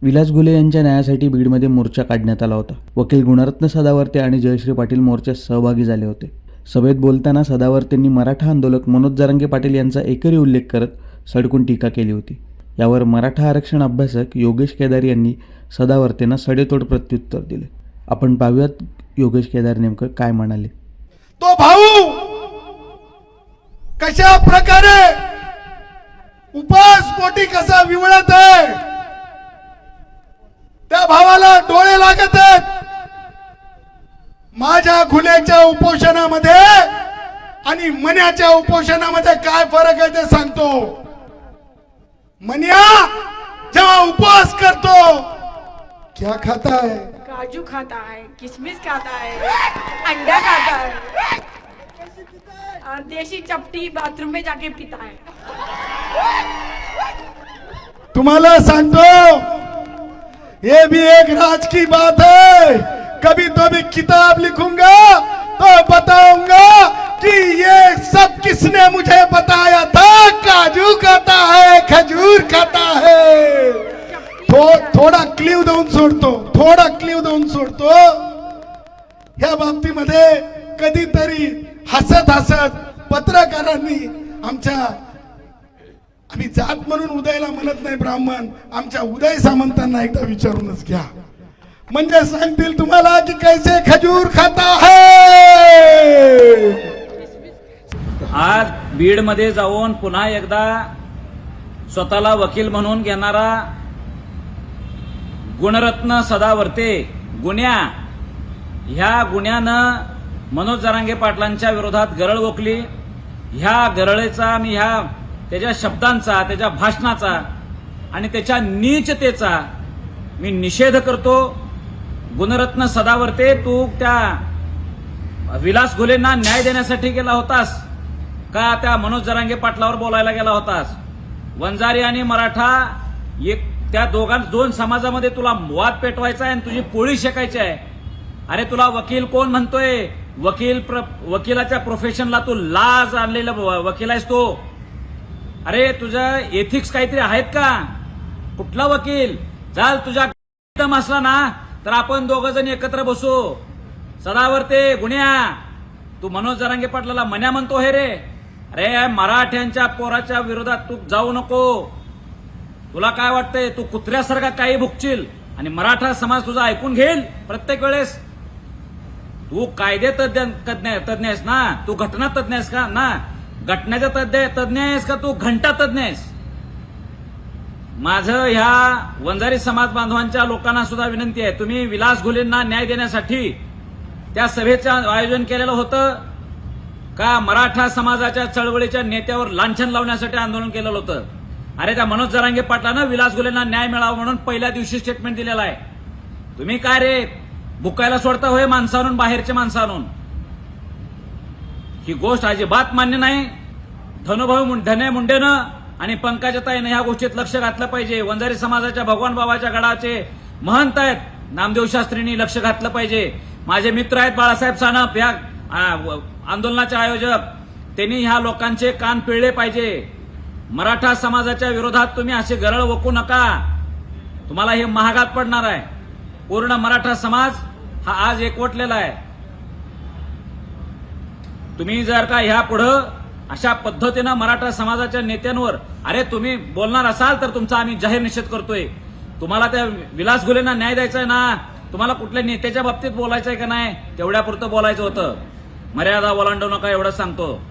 विलास घुले यांच्या न्यायासाठी बीडमध्ये मोर्चा काढण्यात आला होता. वकील गुणरत्न सदावर्ते आणि जयश्री पाटील मोर्चात सहभागी झाले होते. सभेत बोलताना सदावर्तेंनी मराठा आंदोलक मनोज जरांगे पाटील यांचा एकरी उल्लेख करत सडकून टीका केली होती. यावर मराठा आरक्षण अभ्यासक योगेश केदार यांनी सदावर्तेंना सडेतोड प्रत्युत्तर दिले. आपण पाहूयात योगेश केदार नेमकं काय म्हणाले. तो भाऊ कशा प्रकारे उपास पोटी कसा विवळत आहे, त्या भावाला डोळे लागत आहेत. माझ्या घुल्याच्या उपोषणामध्ये आणि मन्याच्या उपोषणामध्ये काय फरक आहे ते सांगतो. मन्या जेव्हा उपवास करतो क्या खाता है? काजू खाता है, किशमिश खाता है, अंडा खाता है और देसी चपटी बाथरूम में जाके पीता है. तुम्हाला सांगतो ये भी एक राज की बात है. कभी तो भी किताब लिखूंगा तो बताऊंगा कि ये सब किसने मुझे बताया था. काजू खाता है, खजूर खाता है. थोडा क्लिव देऊन सोडतो. या बाबतीमध्ये कधीतरी हसत हसत पत्रकारांनी आम्ही जात म्हणून उदयला म्हणत नाही ब्राह्मण, आमच्या उदय सामंतांना एकदा विचारूनच घ्या, म्हणजे सांगतील तुम्हाला की कैसे खजूर खाता है. आज बीड मध्ये जाऊन पुन्हा एकदा स्वतःला वकील म्हणून घेणारा गुणरत्न सदावर्ते गुन्ह्या, ह्या गुन्ह्यानं मनोज जरांगे पाटलांच्या विरोधात गरळ ओकली. ह्या गरळेचा आणि ह्या त्याच्या शब्दांचा, त्याच्या भाषणाचा आणि त्याच्या नीचतेचा मी निषेध करतो. गुणरत्न सदावर्ते, तू त्या विलास घुलेंना न्याय देण्यासाठी गेला होतास का त्या मनोज जरांगे पाटलावर बोलायला गेला होतास? वंजारी आणि मराठा एक त्या दोन समाजामध्ये तुला वाद पेटवायचा आहे आणि तुझी पोळी शेकायची आहे. अरे तुला वकील कोण म्हणतोय? वकिलाच्या प्रोफेशनला तू लाज आणलेला वकील आहेस तो. अरे तुझं एथिक्स काहीतरी आहेत का? कुठला वकील? चाल तुझ्या दम असला ना तर आपण दोघ जण एकत्र बसू. सदावर्ते गुन्ह्या, तू मनोज जरांगे पाटलाला मन्या म्हणतो हे रे? अरे मराठ्यांच्या पोराच्या विरोधात तू जाऊ नको. तुला काय वाटतंय? तू कुत्र्यासारखा काही भुकशील आणि मराठा समाज तुझा ऐकून घेईल प्रत्येक वेळेस? तू कायदे तज्ञ आहेस ना? तू घटना तज्ञ आहेस का ना? घटनेचा तज्ञ आहेस का तू घंटा तज्ञ आहेस? माझं ह्या वंजारी समाज बांधवांच्या लोकांना सुद्धा विनंती आहे, तुम्ही विलास घुलेंना न्याय देण्यासाठी त्या सभेचं आयोजन केलेलं होतं का मराठा समाजाच्या चळवळीच्या नेत्यावर लांछन लावण्यासाठी आंदोलन केलेलं होतं? अरे त्या मनोज जरांगे पाटलानं विलास घुलेंना न्याय मिळावा म्हणून पहिल्या दिवशी स्टेटमेंट दिलेलं आहे. तुम्ही काय रे बुकायला सोडता होय माणसांकडून, बाहेरच्या माणसांकडून? ही गोष्ट अजिबात मान्य नाही. धने मुंडेनं आणि पंकजाताईनं ह्या गोष्टीत लक्ष घातलं पाहिजे. वंजारी समाजाच्या भगवान बाबाच्या गडाचे महंत आहेत नामदेव शास्त्रींनी लक्ष घातलं पाहिजे. माझे मित्र आहेत बाळासाहेब सानप, या आंदोलनाचे आयोजक, त्यांनी ह्या लोकांचे कान पिळले पाहिजे. मराठा समाजाच्या विरोधात तुम्ही असे गरळ ओकू नका, तुम्हाला हे महागात पडणार आहे. पूर्ण मराठा समाज हा आज एकवटलेला आहे. तुम्ही जर का ह्या पुढं अशा पद्धतीनं मराठा समाजाच्या नेत्यांवर अरे तुम्ही बोलणार असाल तर तुमचा आम्ही जाहीर निषेध करतोय. तुम्हाला त्या विलास घुलेंना न्याय द्यायचा आहे ना, तुम्हाला कुठल्या नेत्याच्या बाबतीत बोलायचं आहे का नाही, तेवढ्यापुरतं बोलायचं होतं. मर्यादा ओलांडू नका एवढं सांगतो.